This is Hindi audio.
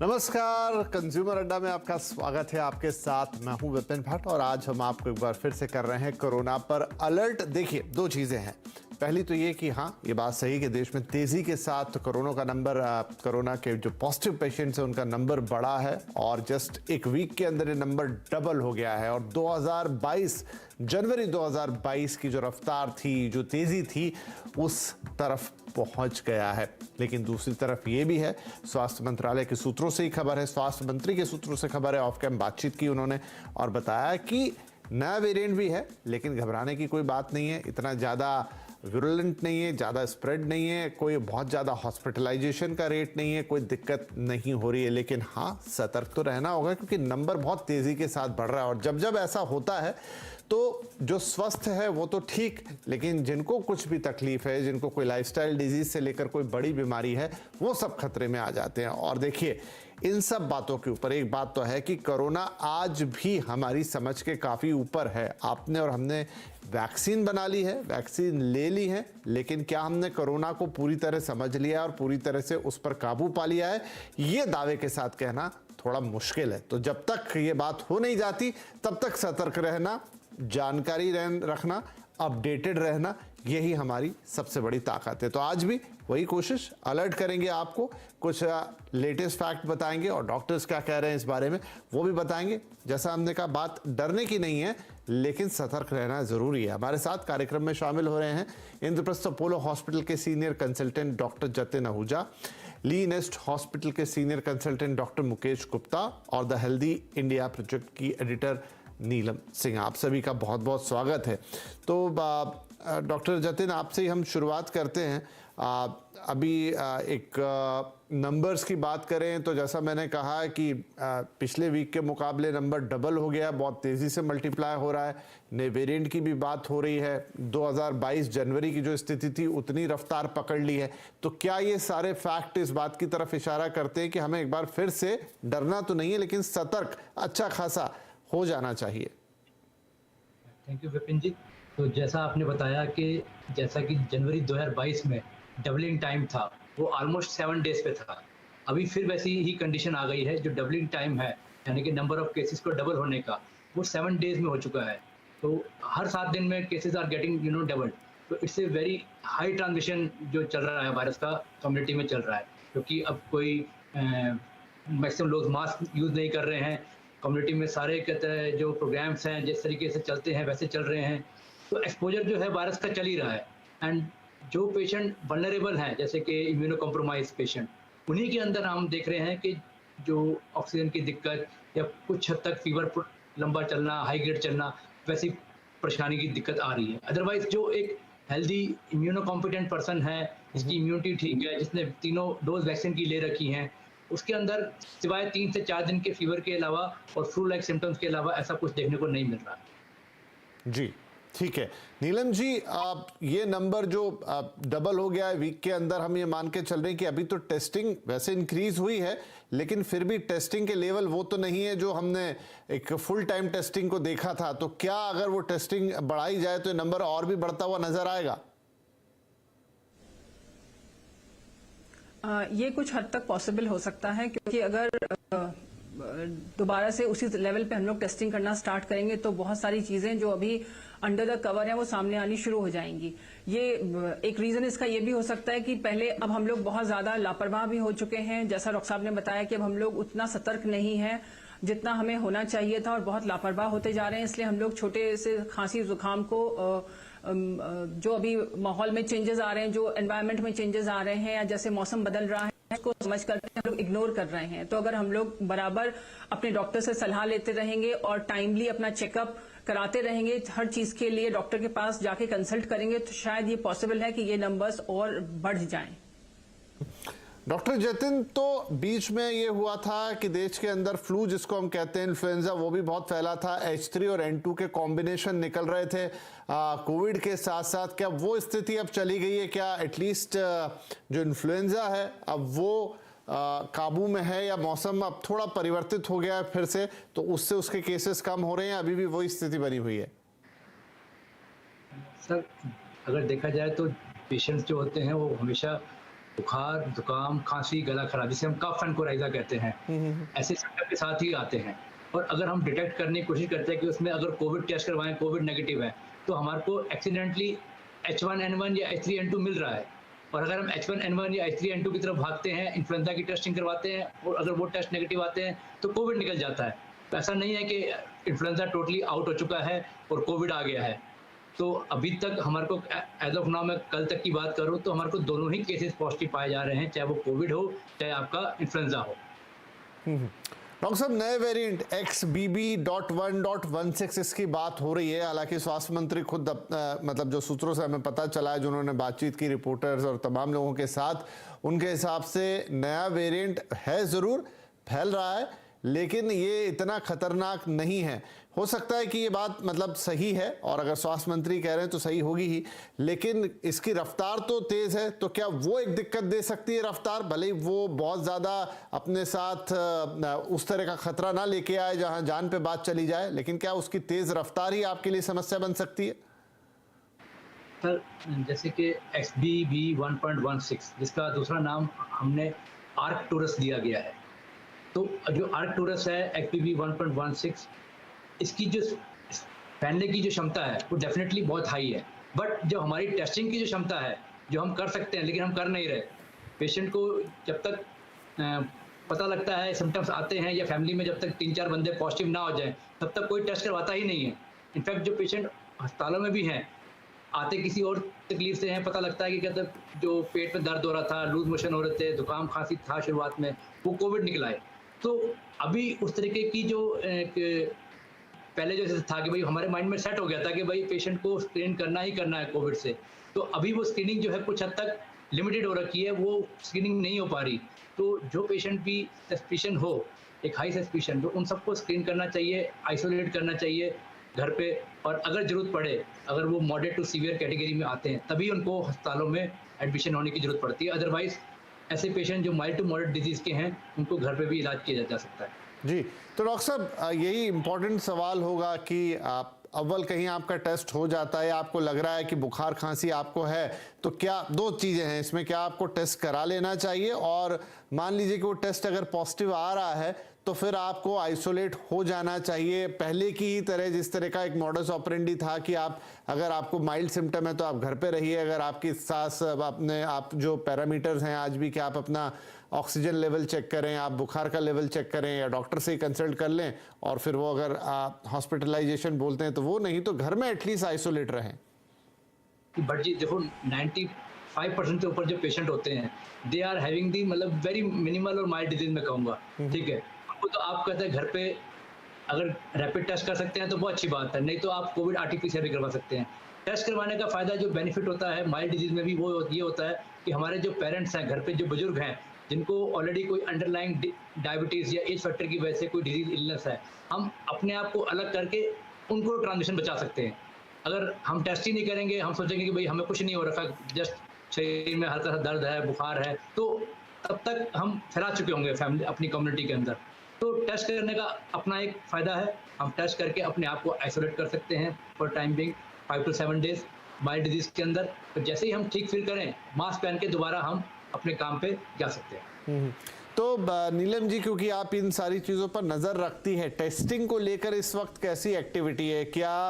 नमस्कार, कंज्यूमर अड्डा में आपका स्वागत है। आपके साथ मैं हूं विपिन भट्ट और आज हम आपको एक बार फिर से कर रहे हैं कोरोना पर अलर्ट। देखिए, दो चीजें हैं। पहली तो ये कि हाँ, ये बात सही है कि देश में तेजी के साथ कोरोना के जो पॉजिटिव पेशेंट्स हैं उनका नंबर बढ़ा है और जस्ट एक वीक के अंदर ये नंबर डबल हो गया है और जनवरी 2022 की जो रफ्तार थी, जो तेजी थी, उस तरफ पहुंच गया है। लेकिन दूसरी तरफ ये भी है, स्वास्थ्य मंत्रालय के सूत्रों से ही खबर है, स्वास्थ्य मंत्री के सूत्रों से खबर है, ऑफ कैम बातचीत की उन्होंने और बताया कि नया वेरिएंट भी है लेकिन घबराने की कोई बात नहीं है, इतना ज़्यादा विरुलेंट नहीं है, ज़्यादा स्प्रेड नहीं है, कोई बहुत ज़्यादा हॉस्पिटलाइजेशन का रेट नहीं है, कोई दिक्कत नहीं हो रही है। लेकिन हाँ, सतर्क तो रहना होगा क्योंकि नंबर बहुत तेज़ी के साथ बढ़ रहा है और जब ऐसा होता है तो जो स्वस्थ है वो तो ठीक, लेकिन जिनको कुछ भी तकलीफ है, जिनको कोई लाइफस्टाइल डिजीज से लेकर कोई बड़ी बीमारी है, वो सब खतरे में आ जाते हैं। और देखिए, इन सब बातों के ऊपर एक बात तो है कि कोरोना आज भी हमारी समझ के काफ़ी ऊपर है। आपने और हमने वैक्सीन बना ली है, वैक्सीन ले ली है, लेकिन क्या हमने कोरोना को पूरी तरह समझ लिया और पूरी तरह से उस पर काबू पा लिया है, ये दावे के साथ कहना थोड़ा मुश्किल है। तो जब तक ये बात हो नहीं जाती तब तक सतर्क रहना, जानकारी रखना, अपडेटेड रहना, यही हमारी सबसे बड़ी ताकत है। तो आज भी वही कोशिश, अलर्ट करेंगे आपको, कुछ लेटेस्ट फैक्ट बताएंगे और डॉक्टर्स क्या कह रहे हैं इस बारे में वो भी बताएंगे। जैसा हमने कहा, बात डरने की नहीं है लेकिन सतर्क रहना जरूरी है। हमारे साथ कार्यक्रम में शामिल हो रहे हैं इंद्रप्रस्थ अपोलो हॉस्पिटल के senior consultant doctor Jatin Ahuja, ली नेस्ट हॉस्पिटल के senior consultant doctor Mukesh Gupta और द हेल्दी इंडिया प्रोजेक्ट की एडिटर नीलम सिंह। आप सभी का बहुत बहुत स्वागत है। तो डॉक्टर जतिन, आपसे ही हम शुरुआत करते हैं। अभी एक नंबर्स की बात करें तो जैसा मैंने कहा कि पिछले वीक के मुकाबले नंबर डबल हो गया, बहुत तेज़ी से मल्टीप्लाई हो रहा है। नए वेरिएंट की भी बात हो रही है, 2022 जनवरी की जो स्थिति थी उतनी रफ्तार पकड़ ली है। तो क्या ये सारे फैक्ट इस बात की तरफ इशारा करते हैं कि हमें एक बार फिर से डरना तो नहीं है लेकिन सतर्क अच्छा खासा हो जाना चाहिए? थैंक यू विपिन जी। तो जैसा आपने बताया कि जैसा कि जनवरी 2022 में डबलिंग टाइम था, वो ऑलमोस्ट 7 डेज पे था। अभी फिर वैसी ही कंडीशन आ गई है, जो डबलिंग टाइम है यानी कि नंबर ऑफ केसेस को डबल होने का, वो 7 डेज में हो चुका है। तो हर 7 दिन में केसेस आर गेटिंग डबल। तो it's a very high transmission जो चल रहा है वायरस का, कम्युनिटी में चल रहा है, क्योंकि अब कोई मैक्सिमम लोग मास्क यूज़ नहीं कर रहे हैं। कम्युनिटी में सारे कहते हैं जो प्रोग्राम्स हैं जिस तरीके से चलते हैं वैसे चल रहे हैं। तो एक्सपोजर जो है वायरस का चल ही रहा है। एंड जो पेशेंट वल्नरेबल हैं, जैसे कि इम्यूनो कॉम्प्रोमाइज पेशेंट, उन्हीं के अंदर हम देख रहे हैं कि जो ऑक्सीजन की दिक्कत या कुछ हद तक फीवर लंबा चलना, हाई ग्रेड चलना, वैसी परेशानी की दिक्कत आ रही है। अदरवाइज जो एक हेल्दी इम्यूनो कॉम्पिटेंट पर्सन है, जिसकी इम्यूनिटी ठीक है, जिसने तीनों डोज वैक्सीन की ले रखी हैं, उसके अंदर सिवाय 3 से 4 दिन के फीवर के अलावा और फ्लू लाइक सिम्टम्स के अलावा ऐसा कुछ देखने को नहीं मिल रहा है। जी, ठीक है। नीलम जी, ये नंबर जो डबल हो गया है वीक के अंदर, हम ये मान के चल रहे हैं कि अभी तो टेस्टिंग वैसे इंक्रीज हुई है लेकिन फिर भी टेस्टिंग के लेवल वो तो नहीं है जो हमने एक फुल टाइम टेस्टिंग को देखा था। तो क्या अगर वो टेस्टिंग बढ़ाई जाए तो ये नंबर और भी बढ़ता हुआ नजर आएगा? ये कुछ हद तक पॉसिबल हो सकता है, क्योंकि अगर दोबारा से उसी लेवल पे हम लोग टेस्टिंग करना स्टार्ट करेंगे तो बहुत सारी चीजें जो अभी अंडर द कवर है वो सामने आनी शुरू हो जाएंगी। ये एक रीजन इसका ये भी हो सकता है कि पहले अब हम लोग बहुत ज्यादा लापरवाह भी हो चुके हैं। जैसा डॉक्टर साहब ने बताया कि अब हम लोग उतना सतर्क नहीं है जितना हमें होना चाहिए था और बहुत लापरवाह होते जा रहे हैं। इसलिए हम लोग छोटे से खांसी जुकाम को जो अभी माहौल में चेंजेस आ रहे हैं, जो एनवायरनमेंट में चेंजेस आ रहे हैं या जैसे मौसम बदल रहा है, इसको समझ करके हम लोग इग्नोर कर रहे हैं। तो अगर हम लोग बराबर अपने डॉक्टर से सलाह लेते रहेंगे और टाइमली अपना चेकअप कराते रहेंगे, हर चीज के लिए डॉक्टर के पास जाके कंसल्ट करेंगे, तो शायद ये पॉसिबल है कि ये नंबर्स और बढ़ जाएं। डॉक्टर जतिन, तो बीच में ये हुआ था कि देश के अंदर फ्लू जिसको हम कहते हैं इन्फ्लुएंजा, वो भी बहुत फैला था। H3 और N2 के कॉम्बिनेशन निकल रहे थे कोविड के साथ साथ। क्या वो स्थिति अब चली गई है? क्या एटलीस्ट जो इन्फ्लुएंजा है अब वो काबू में है या मौसम अब थोड़ा परिवर्तित हो गया है फिर से, तो उससे उसके केसेस कम हो रहे हैं, अभी भी वही स्थिति बनी हुई है? सर, अगर देखा जाए तो पेशेंट्स जो होते हैं वो हमेशा बुखार, जुकाम, खांसी, गला खराब, जिसे हम कफ एंड कोराइजा कहते हैं, ऐसे सिम्टम के साथ ही आते हैं। और अगर हम डिटेक्ट करने की कोशिश करते हैं कि उसमें अगर कोविड टेस्ट करवाएं, कोविड नेगेटिव है, तो हमारे को एक्सीडेंटली H1N1 या H3N2 मिल रहा है। और अगर हम H1N1 या H3N2 की तरफ भागते हैं, इन्फ्लुएंजा की टेस्टिंग करवाते हैं और अगर वो टेस्ट नेगेटिव आते हैं तो कोविड निकल जाता है। तो ऐसा नहीं है कि इन्फ्लुएंजा टोटली आउट हो चुका है और कोविड आ गया है। तो अभी तक हमारे को एज ऑफ नाउ, मैं कल तक की बात करूं तो हमारे को दोनों ही केसेस पॉजिटिव पाए जा रहे हैं, चाहे वो कोविड हो चाहे आपका इन्फ्लुएंजा हो। डॉक्टर साहब, नए वेरिएंट XBB.1.16 इसकी बात हो रही है। हालांकि स्वास्थ्य मंत्री खुद मतलब जो सूत्रों से हमें पता चला है, जिन्होंने बातचीत की रिपोर्टर्स और तमाम लोगों के साथ, उनके हिसाब से नया वेरिएंट है, ज़रूर फैल रहा है, लेकिन ये इतना खतरनाक नहीं है। हो सकता है कि ये बात मतलब सही है, और अगर स्वास्थ्य मंत्री कह रहे हैं तो सही होगी ही, लेकिन इसकी रफ्तार तो तेज है। तो क्या वो एक दिक्कत दे सकती है रफ्तार, भले ही वो बहुत ज़्यादा अपने साथ उस तरह का खतरा ना लेके आए जहां जान पे बात चली जाए, लेकिन क्या उसकी तेज रफ्तार ही आपके लिए समस्या बन सकती है? सर, जैसे कि XBB.1.16 जिसका दूसरा नाम हमने आर्कटूरस दिया गया है, तो जो आर्कटूरस है XBB.1.16, इसकी जो फैलने की जो क्षमता है वो डेफिनेटली बहुत हाई है। बट जो हमारी टेस्टिंग की जो क्षमता है, जो हम कर सकते हैं लेकिन हम कर नहीं रहे, पेशेंट को जब तक पता लगता है, सिम्टम्स आते हैं, या फैमिली में जब तक 3-4 बंदे पॉजिटिव ना हो जाए, तब तक कोई टेस्ट करवाता ही नहीं है। इनफैक्ट जो पेशेंट अस्पतालों में भी हैं, आते किसी और तकलीफ से हैं, पता लगता है कि कहते जो पेट में दर्द हो रहा था, लूज मोशन हो रहे थे, जुकाम खांसी था शुरुआत में, वो कोविड निकला है। तो अभी उस तरीके की जो पहले जैसे था कि भाई हमारे माइंड में सेट हो गया था कि भाई पेशेंट को स्क्रीन करना ही करना है कोविड से, तो अभी वो स्क्रीनिंग जो है कुछ हद तक लिमिटेड हो रखी है, वो स्क्रीनिंग नहीं हो पा रही। तो जो पेशेंट भी सस्पिशन हो, एक हाई सस्पिशन, तो उन सबको स्क्रीन करना चाहिए, आइसोलेट करना चाहिए घर पे, और अगर जरूरत पड़े, अगर वो मॉडरेट टू सीवियर कैटेगरी में आते हैं, तभी उनको अस्पतालों में एडमिशन होने की जरूरत पड़ती है। अदरवाइज ऐसे पेशेंट जो माइल्ड टू मॉडरेट डिजीज के हैं, उनको घर पे भी इलाज किया जा सकता है। जी, तो डॉक्टर साहब, यही इम्पोर्टेंट सवाल होगा कि आप अव्वल कहीं आपका टेस्ट हो जाता है, आपको लग रहा है कि बुखार खांसी आपको है, तो क्या दो चीज़ें हैं इसमें, क्या आपको टेस्ट करा लेना चाहिए, और मान लीजिए कि वो टेस्ट अगर पॉजिटिव आ रहा है तो फिर आपको आइसोलेट हो जाना चाहिए, पहले की ही तरह, जिस तरह का एक मॉडस ऑपरेंडी था कि आप अगर आपको माइल्ड सिम्टम है तो आप घर पे रहिए, अगर आपकी सांस अपने आप जो पैरामीटर्स हैं आज भी कि आप अपना ऑक्सीजन लेवल चेक करें, आप बुखार का लेवल चेक करें, या डॉक्टर से ही कंसल्ट कर लें, और फिर वो अगर हॉस्पिटलाइजेशन बोलते हैं तो वो, नहीं तो घर में एटलीस्ट आइसोलेट रहें। बट जी देखो, 95% से ऊपर जो पेशेंट होते हैं, दे आर हैविंग दी मतलब वेरी मिनिमल और माइल्ड डिजीज में कहूँगा, ठीक है। तो आप कहते हैं घर पे अगर रैपिड टेस्ट कर सकते हैं तो बहुत अच्छी बात है, नहीं तो आप कोविड RT-PCR भी करवा सकते हैं। टेस्ट करवाने का फायदा, जो बेनिफिट होता है माइल्ड डिजीज में भी, वो ये होता है कि हमारे जो पेरेंट्स हैं घर पे, जो बुजुर्ग हैं, जिनको ऑलरेडी कोई अंडरलाइंग डायबिटीज या एज फैक्टर की वजह से कोई डिजीज इलनेस है, हम अपने आप को अलग करके उनको ट्रांसमिशन बचा सकते हैं। अगर हम टेस्ट ही नहीं करेंगे, हम सोचेंगे कि भाई हमें कुछ नहीं हो रखा, जस्ट शरीर में हल्का सा दर्द है, बुखार है, तो तब तक हम फैला चुके होंगे फैमिली, अपनी कम्युनिटी के अंदर। तो टेस्ट करने का अपना एक फ़ायदा है, हम टेस्ट करके अपने आप को आइसोलेट कर सकते हैं for time being 5 to 7 days mild disease के अंदर। तो जैसे ही हम ठीक फील करें, मास्क पहन के दोबारा हम अपने काम पे जा सकते हैं। तो नीलम जी, क्योंकि आप इन सारी चीज़ों पर नज़र रखती है, टेस्टिंग को लेकर इस वक्त कैसी एक्टिविटी है, क्या